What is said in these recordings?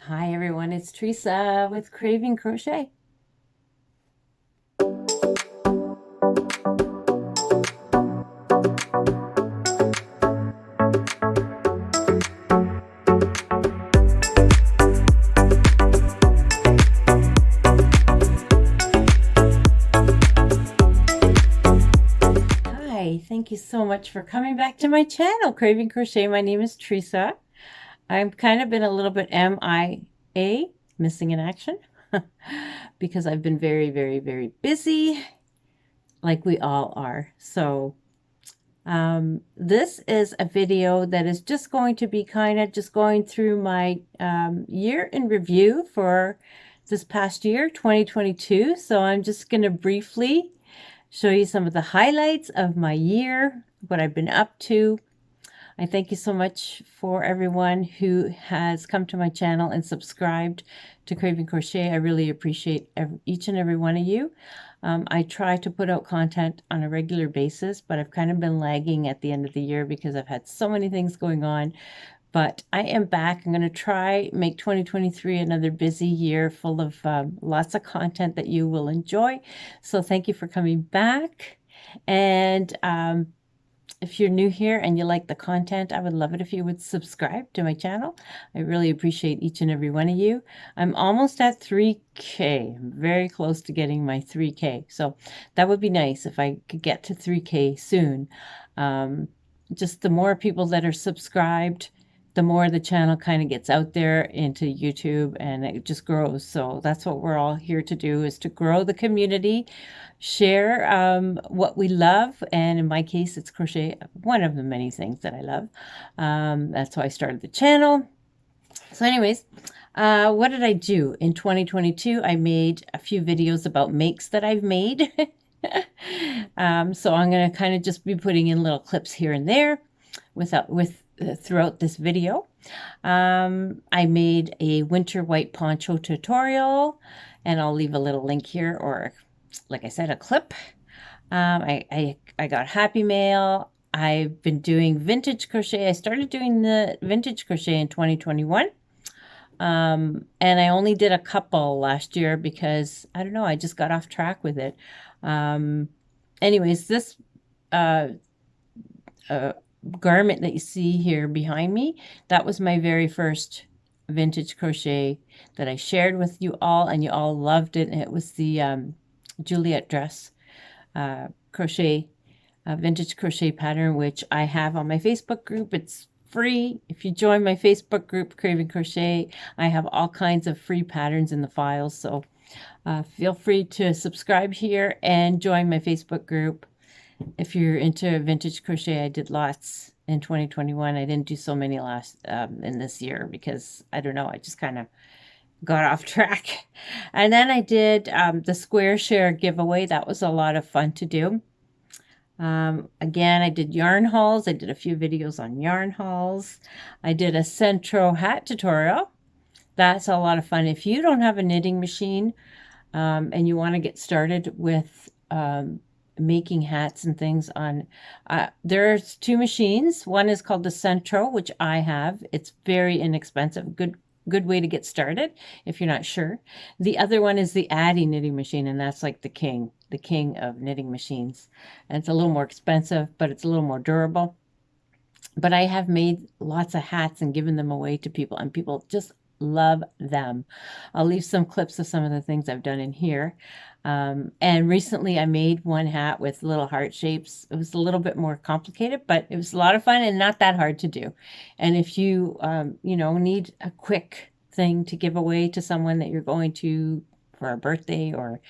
Hi everyone, it's Teresa with Craving Crochet. Hi, thank you so much for coming back to my channel, Craving Crochet. My name is Teresa. I've kind of been a little bit MIA, missing in action, because I've been very, very, very busy, like we all are. So this is a video that is just going to be kind of just going through my year in review for this past year, 2022. So I'm just going to briefly show you some of the highlights of my year, what I've been up to. I thank you so much for everyone who has come to my channel and subscribed to Craving Crochet. I really appreciate each and every one of you. I try to put out content on a regular basis, but I've kind of been lagging at the end of the year because I've had so many things going on. But I am back. I'm going to try make 2023 another busy year full of lots of content that you will enjoy. So thank you for coming back. And if you're new here and you like the content, I would love it if you would subscribe to my channel. I really appreciate each and every one of you. I'm almost at 3K. I'm very close to getting my 3K. So that would be nice if I could get to 3K soon. Just the more people that are subscribed, the more the channel kind of gets out there into YouTube and it just grows. So that's what we're all here to do, is to grow the community, share what we love. And in my case, it's crochet, one of the many things that I love. That's why I started the channel. So anyways, what did I do in 2022? I made a few videos about makes that I've made. So I'm going to kind of just be putting in little clips here and there throughout this video. I made a winter white poncho tutorial, and I'll leave a little link here, or like I said, a clip. I got Happy Mail. I've been doing vintage crochet. I started doing the vintage crochet in 2021. And I only did a couple last year because, I don't know, I just got off track with it. Anyways, this garment that you see here behind me, that was my very first vintage crochet that I shared with you all, and you all loved it. And it was the Juliet dress crochet, vintage crochet pattern, which I have on my Facebook group. It's free. If you join my Facebook group, Craving Crochet, I have all kinds of free patterns in the files. So feel free to subscribe here and join my Facebook group. If you're into vintage crochet, I did lots in 2021. I didn't do so many in this year because, I don't know, I just kind of got off track. And then I did the Square Share giveaway. That was a lot of fun to do. Again, I did yarn hauls. I did a few videos on yarn hauls. I did a Centro hat tutorial. That's a lot of fun. If you don't have a knitting machine and you want to get started with making hats and things on, there's two machines. One is called the Centro, which I have. It's very inexpensive. Good way to get started if you're not sure. The other one is the Addy knitting machine, and that's like the king of knitting machines. And it's a little more expensive, but it's a little more durable. But I have made lots of hats and given them away to people, and people just love them. I'll leave some clips of some of the things I've done in here. And recently I made one hat with little heart shapes. It was a little bit more complicated, but it was a lot of fun and not that hard to do. And if you, need a quick thing to give away to someone that you're going to for a birthday or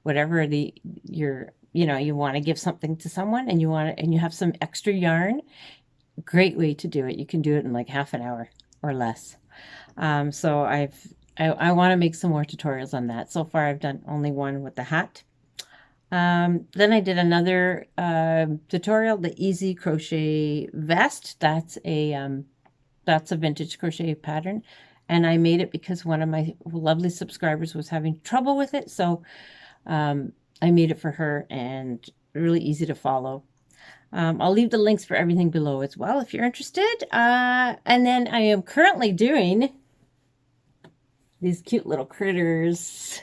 whatever, you want to give something to someone and you have some extra yarn, great way to do it. You can do it in like half an hour or less. So I want to make some more tutorials on that. So far, I've done only one with the hat. Then I did another tutorial, the Easy Crochet Vest. That's a vintage crochet pattern, and I made it because one of my lovely subscribers was having trouble with it. So I made it for her, and really easy to follow. I'll leave the links for everything below as well if you're interested. And then I am currently doing these cute little critters.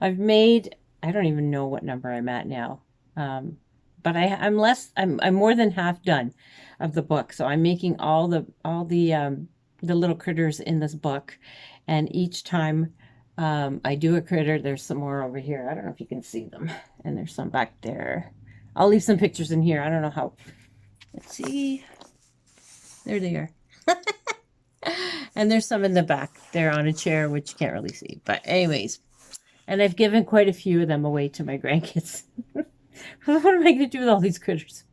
I've made, I don't even know what number I'm at now. But I'm more than half done of the book. So I'm making all the little critters in this book. And each time I do a critter, there's some more over here. I don't know if you can see them. And there's some back there. I'll leave some pictures in here. I don't know how. Let's see. There they are. And there's some in the back there on a chair, which you can't really see. But anyways, and I've given quite a few of them away to my grandkids. What am I going to do with all these critters?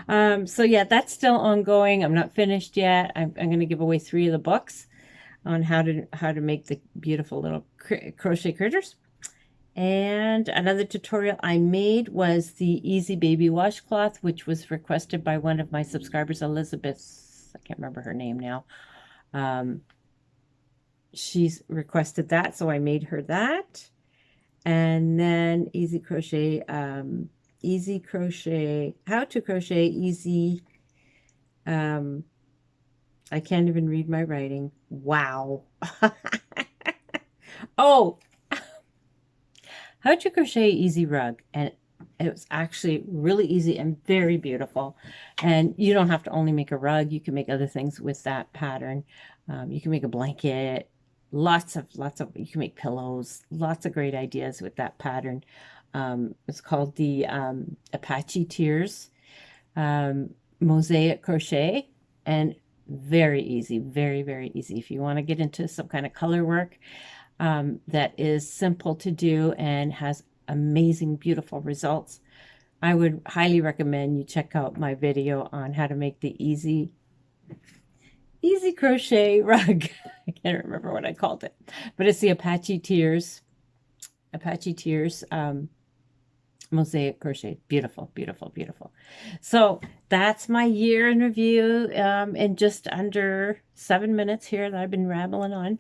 So yeah, that's still ongoing. I'm not finished yet. I'm going to give away 3 of the books on how to make the beautiful little crochet critters. And another tutorial I made was the Easy Baby Washcloth, which was requested by one of my subscribers, Elizabeth. I can't remember her name now. She's requested that, so I made her that. And then Easy Crochet, how to crochet easy. I can't even read my writing. Wow. Oh, how to crochet easy rug. And it was actually really easy and very beautiful. And you don't have to only make a rug. You can make other things with that pattern. You can make a blanket, lots of, you can make pillows, lots of great ideas with that pattern. It's called the Apache Tears Mosaic Crochet, and very easy, very, very easy. If you want to get into some kind of color work that is simple to do and has amazing, beautiful results, I would highly recommend you check out my video on how to make the easy crochet rug. I can't remember what I called it, but it's the Apache Tears Mosaic Crochet. Beautiful, beautiful, beautiful. So that's my year in review in just under 7 minutes here that I've been rambling on.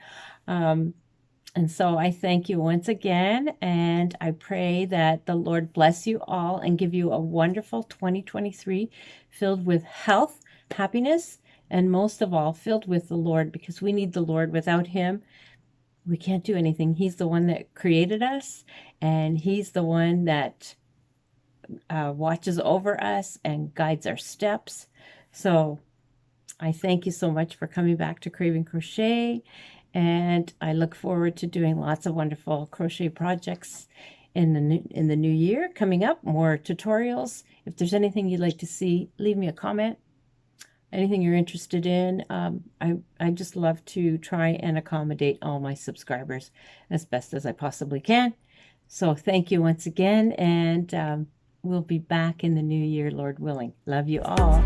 And so I thank you once again, and I pray that the Lord bless you all and give you a wonderful 2023 filled with health, happiness, and most of all, filled with the Lord, because we need the Lord. Without Him, we can't do anything. He's the one that created us, and He's the one that watches over us and guides our steps. So I thank you so much for coming back to Craving Crochet, and I look forward to doing lots of wonderful crochet projects in the new year coming up. More tutorials. If there's anything you'd like to see, leave me a comment. Anything you're interested in. I just love to try and accommodate all my subscribers as best as I possibly can. So thank you once again, and we'll be back in the new year, Lord willing. Love you all.